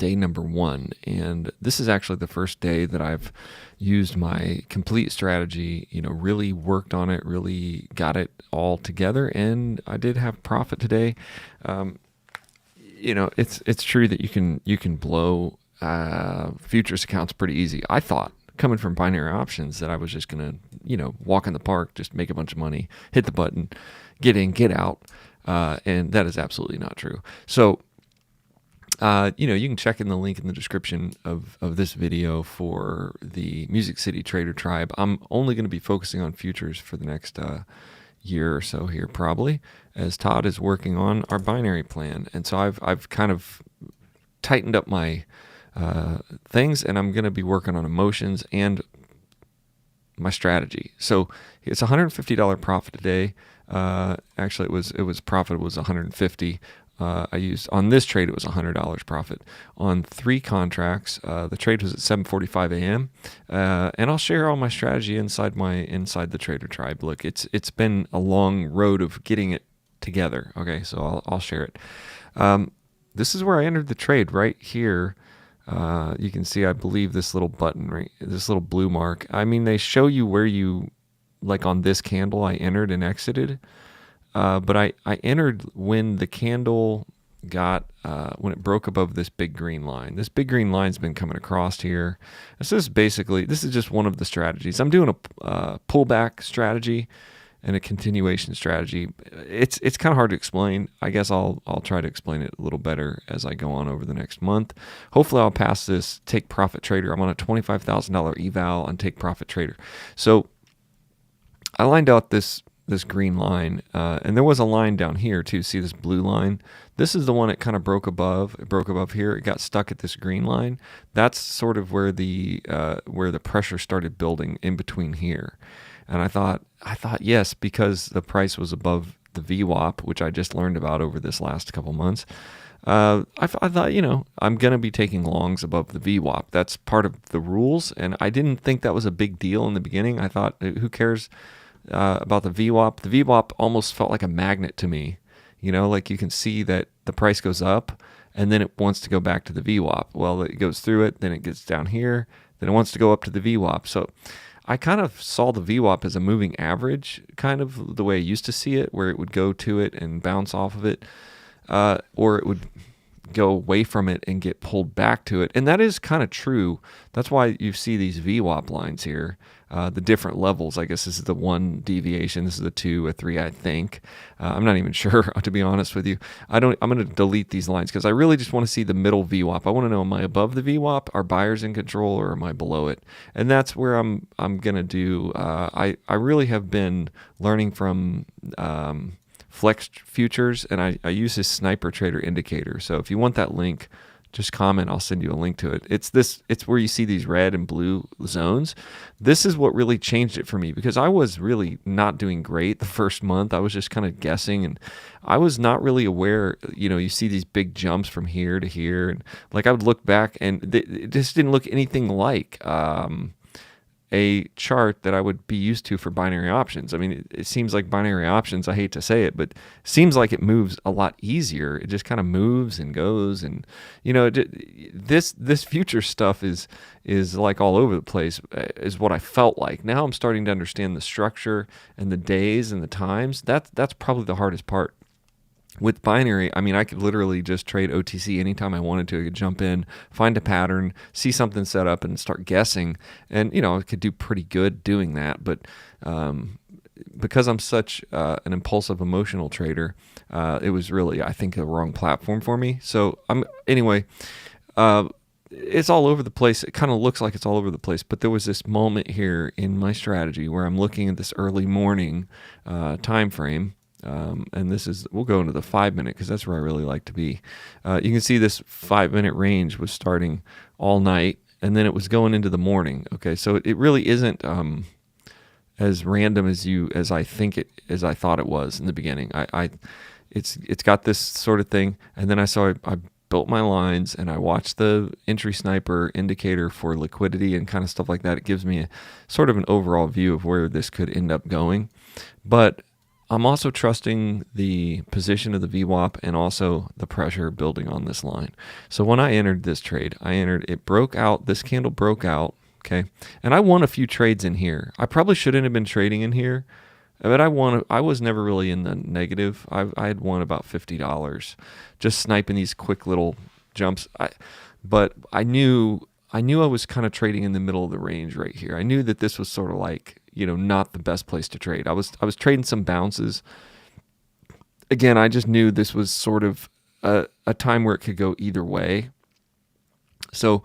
day number 1, and this is actually the first day that I've used my complete strategy, really worked on it, really got it all together, and I did have profit today. It's true that you can blow futures accounts pretty easy. I thought, coming from binary options, that I was just gonna, walk in the park, just make a bunch of money, hit the button, get in, get out, and that is absolutely not true. So, you can check in the link in the description of this video for the Music City Trader Tribe. I'm only going to be focusing on futures for the next year or so here, probably, as Todd is working on our binary plan. And so I've kind of tightened up my things, and I'm going to be working on emotions and my strategy. So it's $150 profit today. Actually, it was profit was $150. I used on this trade, it was $100 profit on 3 contracts. The trade was at 7:45 a.m. And I'll share all my strategy inside the Trader Tribe. Look, it's been a long road of getting it together. Okay, so I'll share it. This is where I entered the trade right here. You can see, I believe, this little button, right? This little blue mark. I mean, they show you where you, like on this candle, I entered and exited. But I entered when the candle got, when it broke above this big green line. This big green line's been coming across here. This is just one of the strategies. I'm doing a pullback strategy and a continuation strategy. It's kind of hard to explain. I guess I'll try to explain it a little better as I go on over the next month. Hopefully I'll pass this Take Profit Trader. I'm on a $25,000 eval on Take Profit Trader. So I lined out this green line, and there was a line down here too. See this blue line? This is the one it kind of broke above. It broke above here. It got stuck at this green line. That's sort of where the pressure started building in between here. And I thought yes, because the price was above the VWAP, which I just learned about over this last couple months. I thought, I'm going to be taking longs above the VWAP. That's part of the rules, and I didn't think that was a big deal in the beginning. I thought, who cares about the VWAP? The VWAP almost felt like a magnet to me. Like you can see that the price goes up, and then it wants to go back to the VWAP. Well, it goes through it, then it gets down here, then it wants to go up to the VWAP. So I kind of saw the VWAP as a moving average, kind of the way I used to see it, where it would go to it and bounce off of it, or it would go away from it and get pulled back to it. And that is kind of true. That's why you see these VWAP lines here, the different levels. I guess this is the 1 deviation. This is the 2, a 3, I think. I'm not even sure, to be honest with you. I'm going to delete these lines because I really just want to see the middle VWAP. I want to know, am I above the VWAP? Are buyers in control, or am I below it? And that's where I'm going to do. I really have been learning from Flex Futures, and I use this Sniper Trader indicator. So if you want that link, just comment. I'll send you a link to it. It's where you see these red and blue zones. This is what really changed it for me, because I was really not doing great the first month. I was just kind of guessing, and I was not really aware. You see these big jumps from here to here, and like I would look back, and it just didn't look anything like a chart that I would be used to for binary options. I mean, it seems like binary options, I hate to say it, but it seems like it moves a lot easier. It just kind of moves and goes, and this future stuff is like all over the place, is what I felt like. Now I'm starting to understand the structure and the days and the times. That's probably the hardest part. With binary, I mean, I could literally just trade OTC anytime I wanted to. I could jump in, find a pattern, see something set up, and start guessing. And, I could do pretty good doing that. But because I'm such an impulsive, emotional trader, it was really, I think, the wrong platform for me. So, anyway, it's all over the place. It kind of looks like it's all over the place. But there was this moment here in my strategy where I'm looking at this early morning time frame. And we'll go into the 5-minute, because that's where I really like to be. You can see this 5-minute range was starting all night, and then it was going into the morning. Okay, so it really isn't as random as I thought it was in the beginning. It's got this sort of thing, and then I built my lines, and I watched the entry sniper indicator for liquidity and kind of stuff like that. It gives me a sort of an overall view of where this could end up going, but I'm also trusting the position of the VWAP and also the pressure building on this line. So when I entered this trade, it broke out, this candle broke out, okay? And I won a few trades in here. I probably shouldn't have been trading in here, but I was never really in the negative. I had won about $50 just sniping these quick little jumps. But I knew I was kind of trading in the middle of the range right here. I knew that this was sort of like, not the best place to trade. I was trading some bounces. Again, I just knew this was sort of a time where it could go either way. So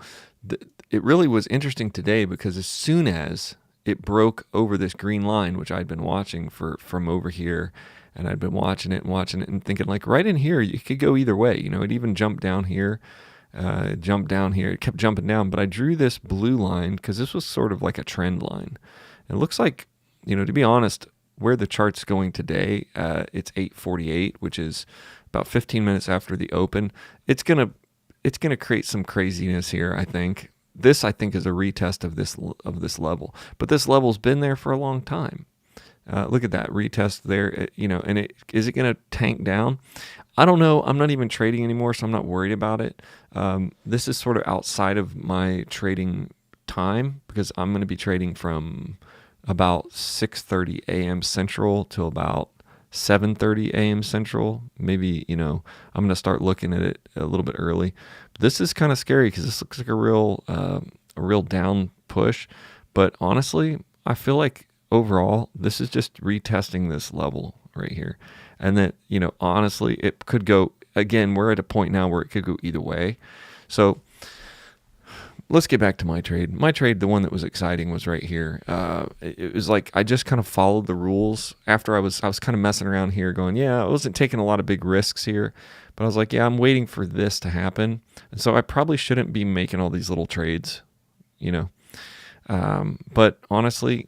it really was interesting today because as soon as it broke over this green line, which I'd been watching from over here, and I'd been watching it and thinking like right in here, you could go either way. It even jumped down here. It kept jumping down, but I drew this blue line because this was sort of like a trend line. It looks like, to be honest, where the chart's going today, it's 8:48, which is about 15 minutes after the open. It's gonna create some craziness here. I think this is a retest of this level, but this level's been there for a long time. Look at that retest there, and is it going to tank down? I don't know. I'm not even trading anymore, so I'm not worried about it. This is sort of outside of my trading time because I'm going to be trading from about 6:30 a.m. Central till about 7:30 a.m. Central. Maybe, I'm going to start looking at it a little bit early. But this is kind of scary because this looks like a real down push. But honestly, I feel like overall, this is just retesting this level right here. And that, honestly, it could go, again, we're at a point now where it could go either way. So let's get back to my trade. My trade, the one that was exciting, was right here. It was like I just kind of followed the rules after I was kind of messing around here going, I wasn't taking a lot of big risks here. But I was like, I'm waiting for this to happen. And so I probably shouldn't be making all these little trades, But honestly,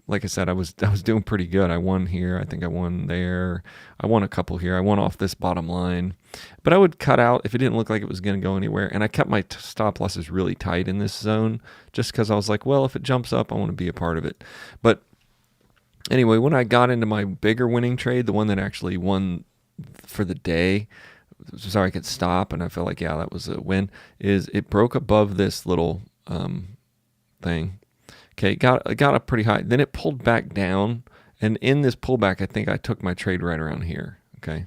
like I said, I was doing pretty good. I won here. I think I won there. I won a couple here. I won off this bottom line. But I would cut out if it didn't look like it was going to go anywhere. And I kept my stop losses really tight in this zone just because I was like, well, if it jumps up, I want to be a part of it. But anyway, when I got into my bigger winning trade, the one that actually won for the day, so I could stop, and I felt like, that was a win, is it broke above this little thing. Okay, it got up pretty high. Then it pulled back down, and in this pullback, I think I took my trade right around here. Okay,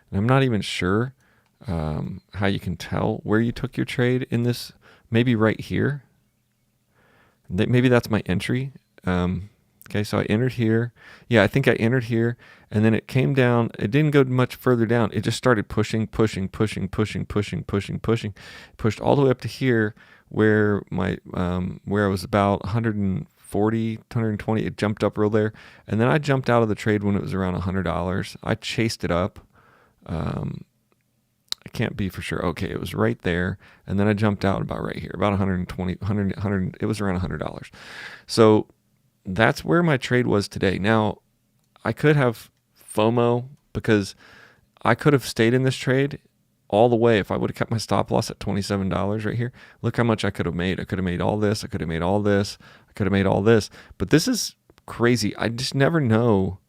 and I'm not even sure how you can tell where you took your trade in this. Maybe right here. Maybe that's my entry. Okay, so I entered here. Yeah, I think I entered here, and then it came down. It didn't go much further down. It just started pushing, pushed all the way up to here, where where I was about 140, 120. It jumped up real there, and then I jumped out of the trade when it was around $100. I chased it up. I can't be for sure. Okay, it was right there, and then I jumped out about right here, about 120, 100. It was around $100. So that's where my trade was today. Now, I could have FOMO because I could have stayed in this trade all the way if I would have kept my stop loss at $27 right here. Look how much I could have made. I could have made all this. I could have made all this. I could have made all this. But this is crazy. I just never know.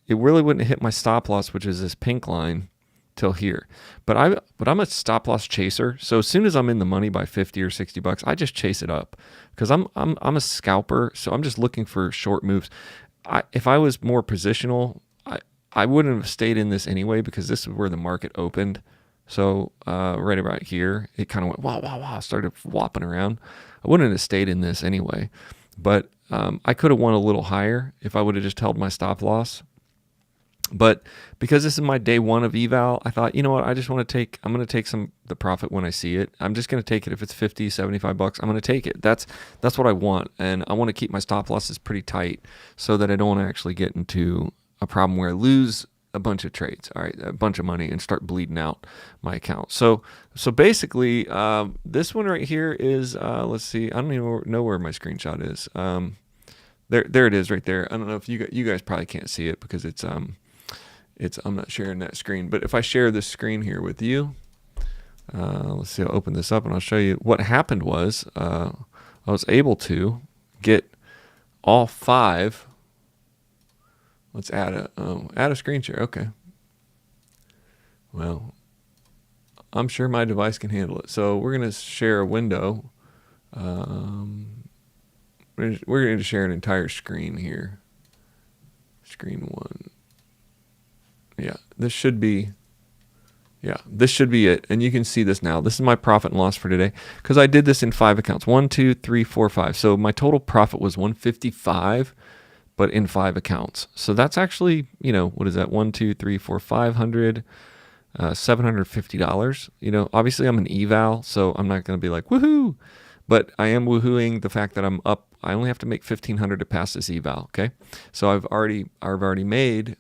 It really wouldn't hit my stop loss, which is this pink line, till here. But I'm a stop loss chaser. So as soon as I'm in the money by 50 or $60, I just chase it up because I'm a scalper. So I'm just looking for short moves. If I was more positional, I wouldn't have stayed in this anyway because this is where the market opened. So right about here, it kind of went wow, started flopping around. I wouldn't have stayed in this anyway. But I could have won a little higher if I would have just held my stop loss. But because this is my day one of eval, I thought, you know what, I'm going to take the profit when I see it. I'm just going to take it. If it's 50, $75, I'm going to take it. That's what I want. And I want to keep my stop losses pretty tight so that I don't want to actually get into a problem where I lose a bunch of trades, all right, a bunch of money, and start bleeding out my account. So basically, this one right here is, let's see, I don't even know where my screenshot is. There it is right there. I don't know if you guys probably can't see it because I'm not sharing that screen, but if I share this screen here with you, let's see, I'll open this up and I'll show you what happened was, I was able to get all 5 Let's add a screen share. Okay. Well, I'm sure my device can handle it. So we're going to share a window. We're going to share an entire screen here. Screen one. Yeah, this should be it. And you can see this now. This is my profit and loss for today because I did this in 5 accounts. 1, 2, 3, 4, 5. So my total profit was 155, but in 5 accounts. So that's actually, what is that? 1, 2, 3, 4, 500, $750. Obviously I'm an eval, so I'm not going to be like, woohoo, but I am woohooing the fact that I'm up. I only have to make 1,500 to pass this eval. Okay. So I've already made,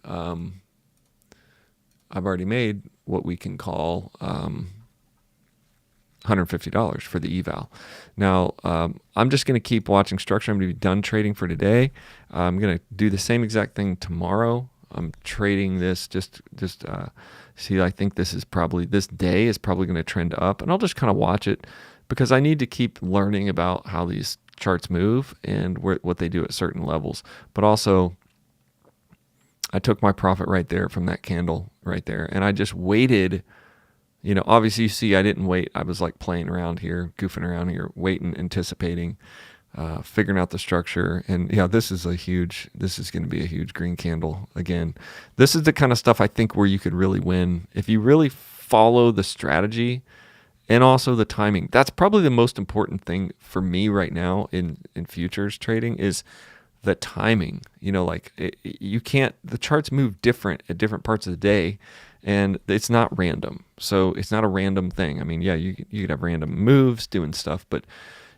what we can call $150 for the eval. Now, I'm just going to keep watching structure. I'm going to be done trading for today. I'm going to do the same exact thing tomorrow. I'm trading this see, I think this day is probably going to trend up, and I'll just kind of watch it because I need to keep learning about how these charts move and what they do at certain levels. But also, I took my profit right there from that candle right there, and I just waited. Obviously you see I didn't wait. I was like playing around here, goofing around here, waiting, anticipating, figuring out the structure. And this is going to be a huge green candle again. This is the kind of stuff I think where you could really win if you really follow the strategy and also the timing. That's probably the most important thing for me right now in futures trading is the timing. You can't, the charts move different at different parts of the day, and it's not random. So it's not a random thing. I mean, yeah, you could have random moves doing stuff, but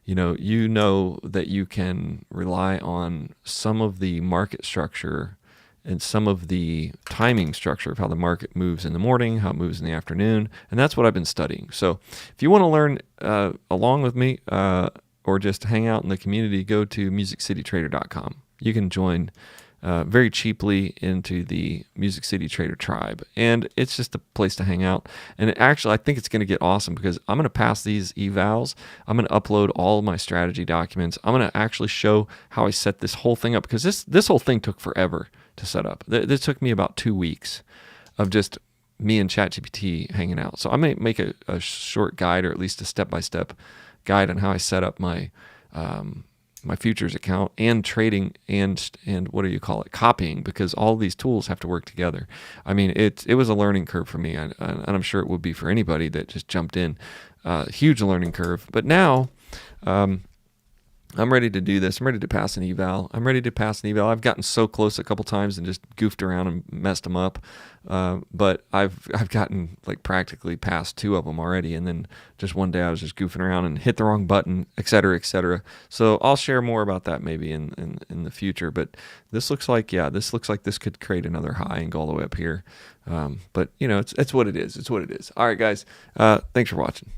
you know that you can rely on some of the market structure and some of the timing structure of how the market moves in the morning, how it moves in the afternoon, and that's what I've been studying. So if you want to learn along with me, or just hang out in the community, go to MusicCityTrader.com. You can join very cheaply into the Music City Trader tribe, and it's just a place to hang out. And actually, I think it's going to get awesome because I'm going to pass these evals. I'm going to upload all of my strategy documents. I'm going to actually show how I set this whole thing up because this whole thing took forever to set up. This took me about 2 weeks of just me and ChatGPT hanging out. So I may make a short guide, or at least a step-by-step guide on how I set up my my futures account and trading and copying, because all these tools have to work together. I mean, it was a learning curve for me, and I'm sure it would be for anybody that just jumped in. Huge learning curve. But now I'm ready to do this. I'm ready to pass an eval. I've gotten so close a couple times and just goofed around and messed them up. But I've gotten like practically past 2 of them already. And then just one day I was just goofing around and hit the wrong button, et cetera, et cetera. So I'll share more about that maybe in the future. But this looks like this could create another high and go all the way up here. But it's what it is. It's what it is. All right, guys. Thanks for watching.